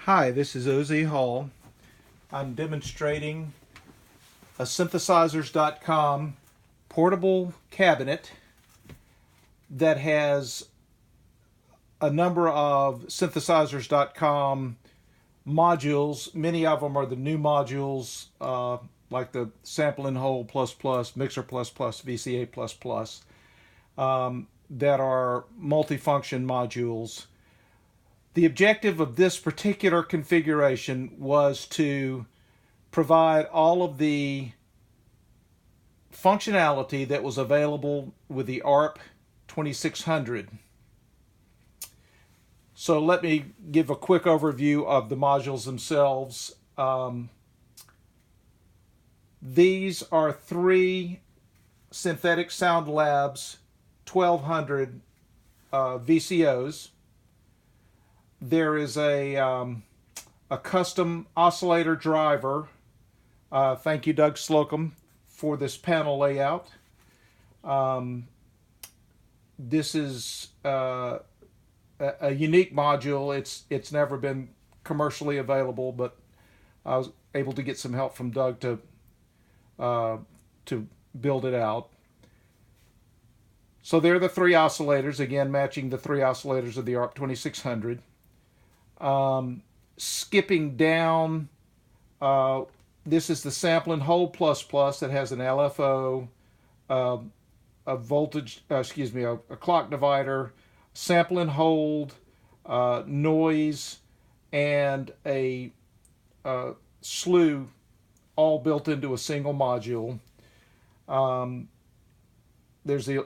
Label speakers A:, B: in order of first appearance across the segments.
A: Hi, this is OZ Hall. I'm demonstrating a Synthesizers DotCom portable cabinet that has a number of Synthesizers DotCom modules. Many of them are the new modules, like the Sample and Hold ++, Mixer ++, VCA ++, that are multifunction modules. The objective of this particular configuration was to provide all of the functionality that was available with the ARP 2600. So let me give a quick overview of the modules themselves. These are three Synthetic Sound Labs 1200 VCOs. There is a custom oscillator driver. Thank you, Doug Slocum, for this panel layout. This is a unique module. It's never been commercially available, but I was able to get some help from Doug to build it out. So there are the three oscillators, again matching the three oscillators of the ARP 2600. Skipping down, this is the Sample and Hold ++ that has an LFO, a voltage, a clock divider, sample and hold, noise, and a slew, all built into a single module. There's the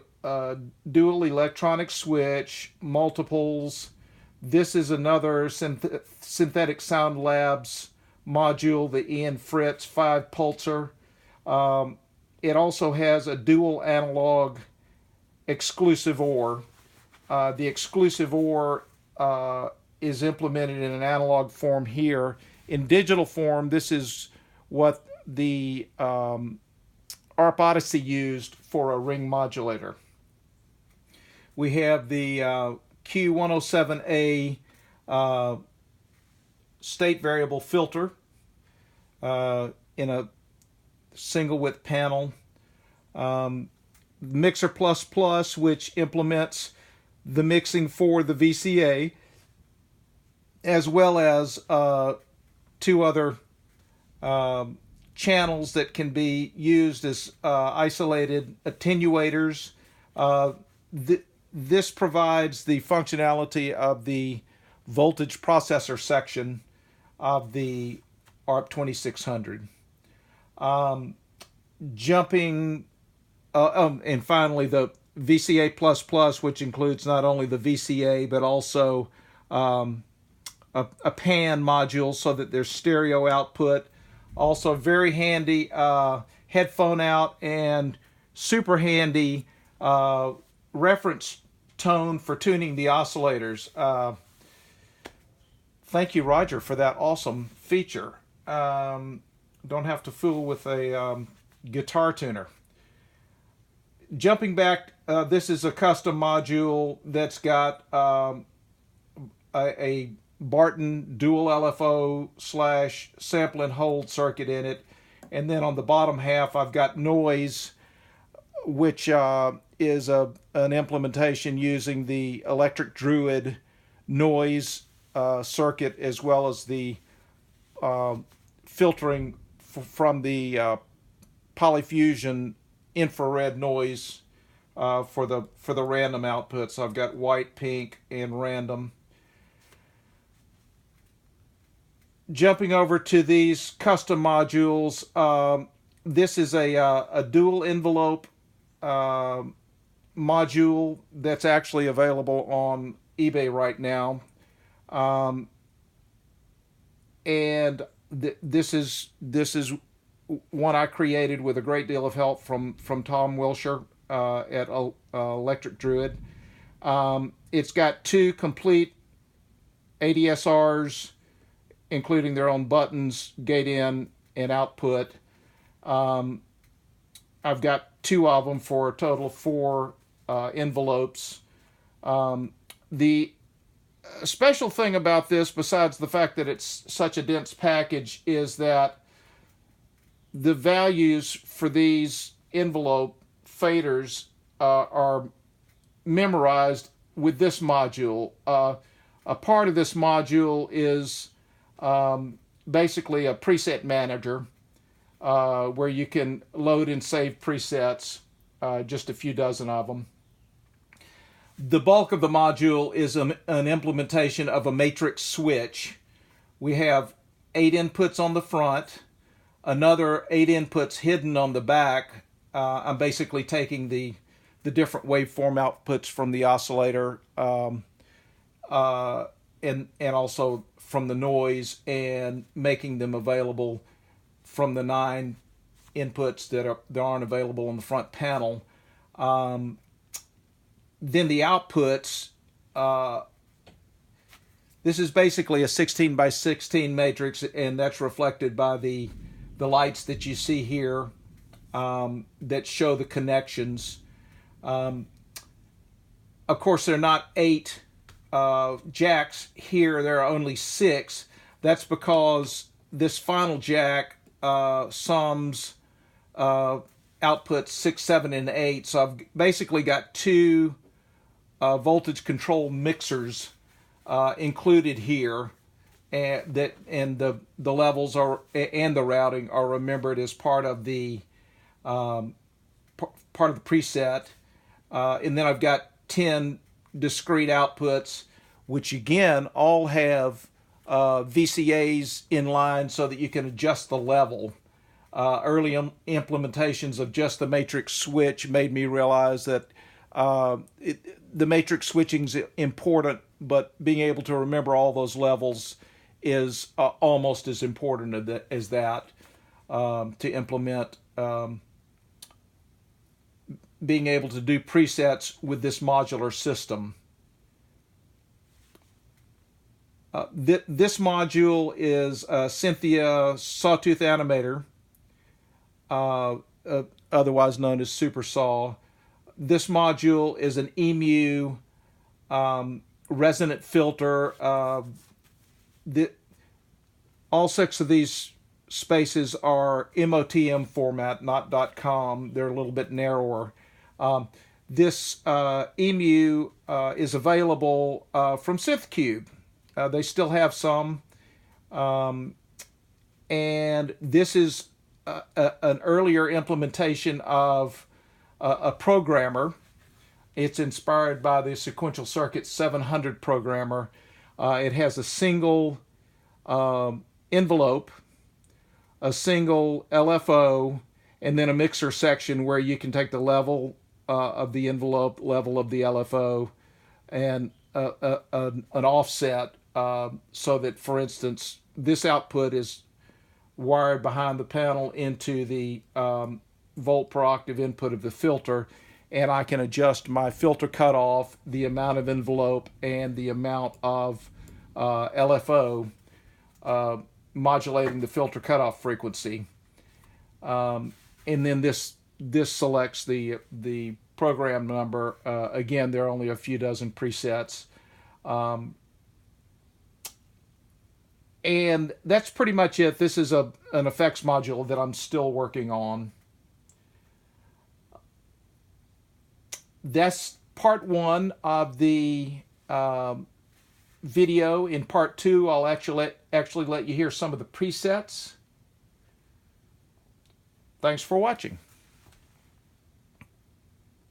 A: dual electronic switch, multiples. This is another Synthetic Sound Labs module, the Ian Fritz 5 pulsar. It also has a dual analog exclusive OR. The exclusive OR is implemented in an analog form here. In digital form, this is what the ARP Odyssey used for a ring modulator. We have the Q107A state variable filter in a single width panel. Mixer ++, which implements the mixing for the VCA, as well as two other channels that can be used as isolated attenuators. This provides the functionality of the voltage processor section of the ARP 2600. And finally the VCA++, which includes not only the VCA but also a pan module so that there's stereo output. Also very handy headphone out and super handy reference tone for tuning the oscillators. Thank you, Roger, for that awesome feature. Don't have to fool with a guitar tuner. Jumping back, this is a custom module that's got a Barton dual LFO / sample and hold circuit in it. And then on the bottom half, I've got noise, which is an implementation using the Electric Druid noise circuit, as well as the filtering from the Polyfusion infrared noise for the random output. So I've got white, pink, and random. Jumping over to these custom modules, this is a dual envelope module that's actually available on eBay right now, and this is one I created with a great deal of help from Tom Wilshire at Electric Druid. It's got two complete ADSRs, including their own buttons, gate in and output. I've got two of them for a total of four envelopes. The a special thing about this, besides the fact that it's such a dense package, is that the values for these envelope faders are memorized with this module. A part of this module is basically a preset manager where you can load and save presets, just a few dozen of them. The bulk of the module is an implementation of a matrix switch. We have 8 inputs on the front, another 8 inputs hidden on the back. I'm basically taking the different waveform outputs from the oscillator and also from the noise, and making them available from the 9 inputs that aren't available on the front panel. Then the outputs, this is basically a 16 by 16 matrix, and that's reflected by the lights that you see here that show the connections. Of course, there are not 8 jacks here, there are only 6. That's because this final jack sums outputs 6, 7, and 8. So I've basically got 2 voltage control mixers included here, and the levels are, and the routing are remembered as part of the preset. And then I've got 10 discrete outputs, which again all have VCAs in line so that you can adjust the level. Early implementations of just the matrix switch made me realize that the matrix switching is important, but being able to remember all those levels is almost as important as that to implement being able to do presets with this modular system. This module is a Cynthia sawtooth animator, otherwise known as Super Saw. This module is an EMU resonant filter. All 6 of these spaces are MOTM format, not .com. They're a little bit narrower. This EMU is available from SynthCube. They still have some. And this is an earlier implementation of a programmer. It's inspired by the Sequential Circuit 700 programmer. It has a single envelope, a single LFO, and then a mixer section where you can take the level of the envelope, level of the LFO, and an offset so that, for instance, this output is wired behind the panel into the volt per octave input of the filter, and I can adjust my filter cutoff, the amount of envelope, and the amount of LFO, modulating the filter cutoff frequency. And then this selects the program number. Again, there are only a few dozen presets. And that's pretty much it. This is an effects module that I'm still working on. That's part 1 of the video. In part 2, I'll actually let you hear some of the presets. Thanks for watching.